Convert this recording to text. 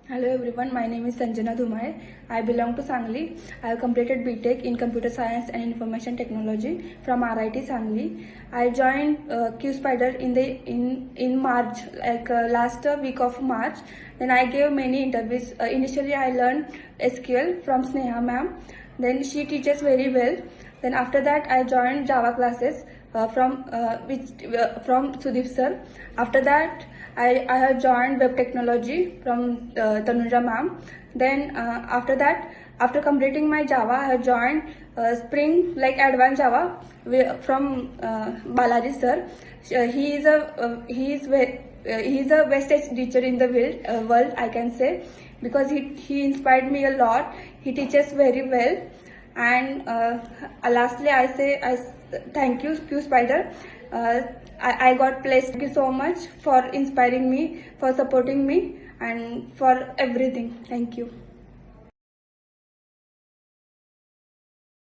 Hello everyone, my name is Sanjana Dhumale. I belong to Sangli. I have completed B.Tech in Computer Science and Information Technology from RIT Sangli. I joined JSpiders in March, last week of March. Then I gave many interviews. Initially I learned SQL from Sneha ma'am. Then she teaches very well. Then after that I joined Java classes from Sudeep sir. After that I have joined web technology from Tanuja ma'am. Then after completing my Java, I have joined Spring like advanced Java from Balaji sir. He is a best teacher in the world, I can say, because he inspired me a lot. He teaches very well. And lastly, I thank you, JSpiders. I got placed. Thank you so much for inspiring me, for supporting me, and for everything. Thank you.